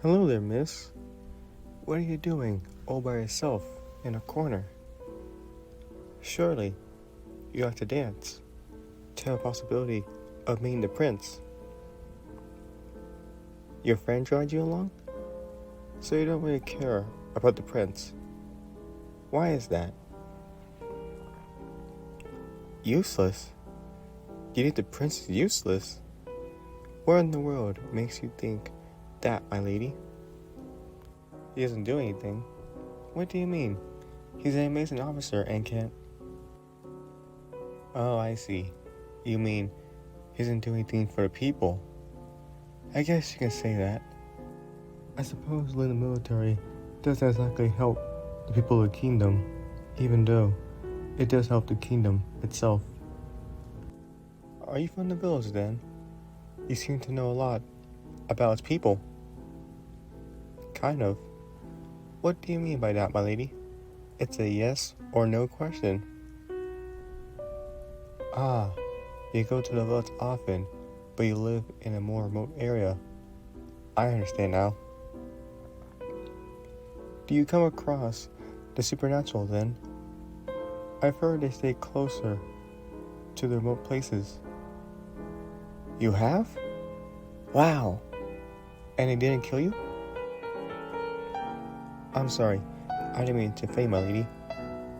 Hello there, miss. What are you doing all by yourself in a corner? Surely you like to dance, to have a possibility of meeting the prince. Your friend dragged you along? So you don't really care about the prince. Why is that? Useless? You think the prince is useless? What in the world makes you think that, my lady? He doesn't do anything. What do you mean? He's an amazing officer and can't... Oh, I see. You mean he doesn't do anything for the people? I guess you can say that. I suppose in the military doesn't exactly help the people of the kingdom, even though it does help the kingdom itself. Are you from the village then? You seem to know a lot about its people. Kind of. What do you mean by that, my lady? It's a yes or no question. Ah, you go to the village often, but you live in a more remote area. I understand now. Do you come across the supernatural then? I've heard they stay closer to the remote places. You have? Wow. And they didn't kill you? I'm sorry, I didn't mean to offend, my lady.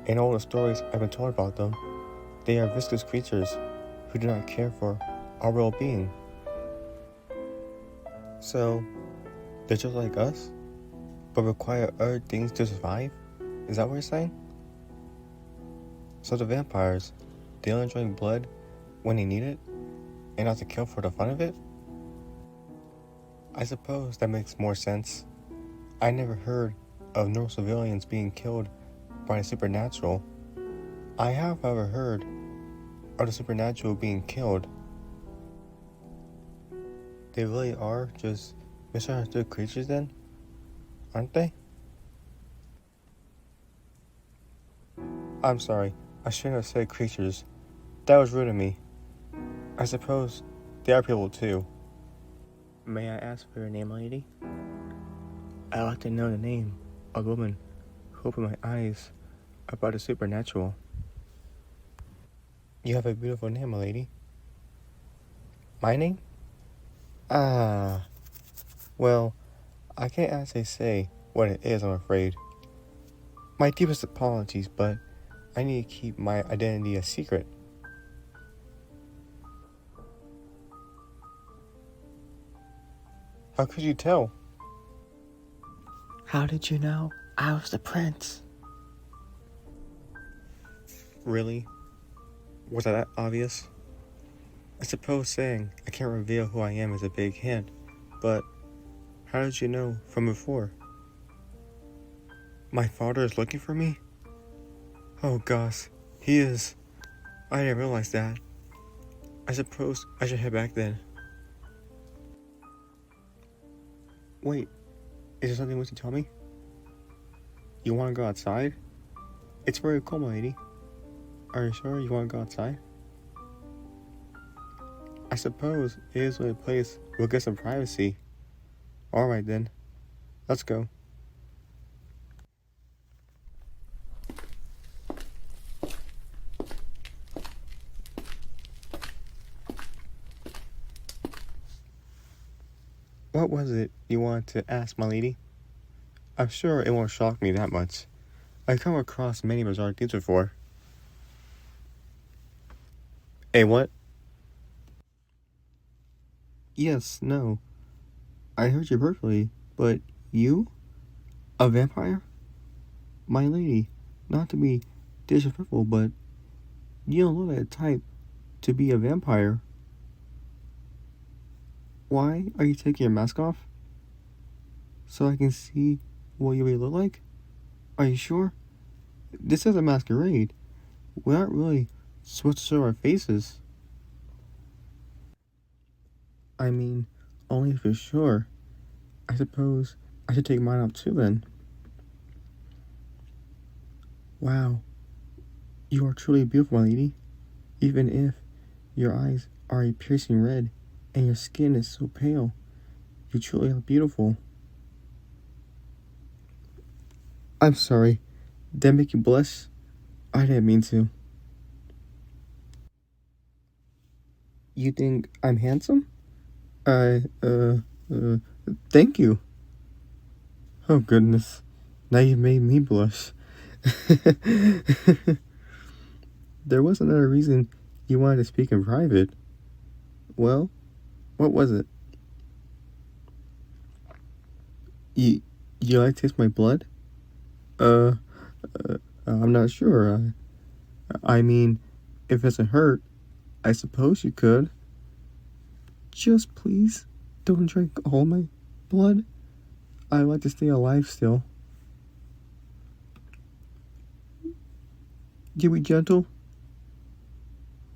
In all the stories I've been told about them, they are viscous creatures who do not care for our well-being. So, they're just like us, but require other things to survive? Is that what you're saying? So the vampires, they only drink blood when they need it, and not to kill for the fun of it? I suppose that makes more sense. I never heard of normal civilians being killed by the supernatural. I have, however, heard of the supernatural being killed. They really are just misunderstood creatures then, aren't they? I'm sorry, I shouldn't have said creatures. That was rude of me. I suppose they are people too. May I ask for your name, lady? I'd like to know the name of a woman who opened my eyes about the supernatural. You have a beautiful name, my lady. My name? Ah, well, I can't actually say what it is, I'm afraid. My deepest apologies, but I need to keep my identity a secret. How could you tell? How did you know I was the prince? Really? Was that obvious? I suppose saying I can't reveal who I am is a big hint, but how did you know from before? My father is looking for me? Oh gosh, he is. I didn't realize that. I suppose I should head back then. Wait, is there something you want to tell me? You want to go outside? It's very cold, my lady. Are you sure you want to go outside? I suppose it is a place we'll get some privacy. Alright then, let's go. What was it you wanted to ask, my lady? I'm sure it won't shock me that much. I've come across many bizarre things before. Hey, what? Yes, no. I heard you perfectly, but you? A vampire? My lady, not to be disrespectful, but you don't look like the type to be a vampire. Why are you taking your mask off? So I can see what you really look like? Are you sure? This is a masquerade. We aren't really supposed to show our faces. I mean, only if you're sure. I suppose I should take mine off too then. Wow, you are truly beautiful, my lady. Even if your eyes are a piercing red and your skin is so pale, you truly are beautiful. I'm sorry. Did I make you blush? I didn't mean to. You think I'm handsome? I, thank you. Oh goodness. Now you made me blush. There was another reason you wanted to speak in private. Well, what was it? You, you like to taste my blood? Uh, I'm not sure. I mean, if it doesn't hurt, I suppose you could. Just please, don't drink all my blood. I like to stay alive still. You be gentle?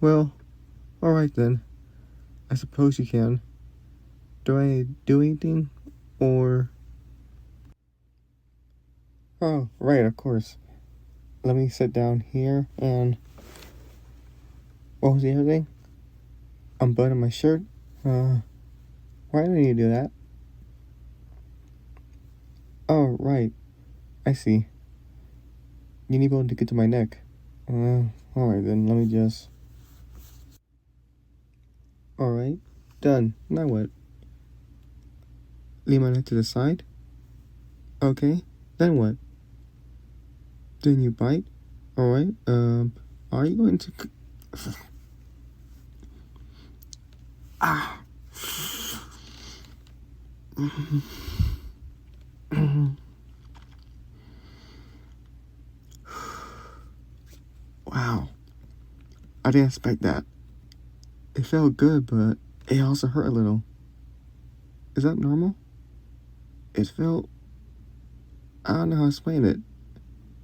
Well, alright then. I suppose you can. Do I do anything? Or. Oh, right, of course. Let me sit down here and. What was the other thing? Unbutton my shirt? Why do I need to do that? Oh, right. I see. You need one to get to my neck. Alright then, let me just. Alright. Done. Now what? Leave my neck to the side? Okay. Then what? Then you bite? Alright. Are you going to. Ah. Wow. I didn't expect that. It felt good, but it also hurt a little. Is that normal? It felt. I don't know how to explain it.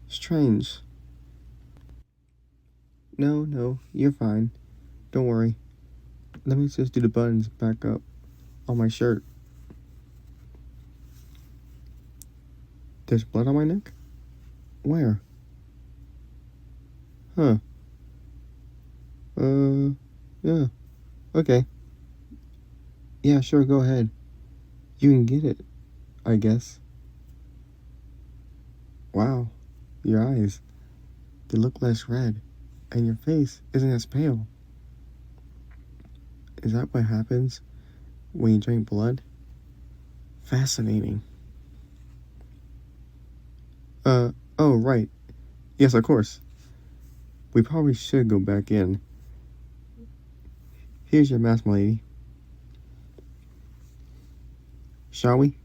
Strange. No, you're fine. Don't worry. Let me just do the buttons back up on my shirt. There's blood on my neck? Where? Huh. Yeah. Okay. Yeah, sure, go ahead. You can get it, I guess. Wow. Your eyes. They look less red. And your face isn't as pale. Is that what happens when you drink blood? Fascinating. Oh, right. Yes, of course. We probably should go back in. Here's your mask, my lady. Shall we?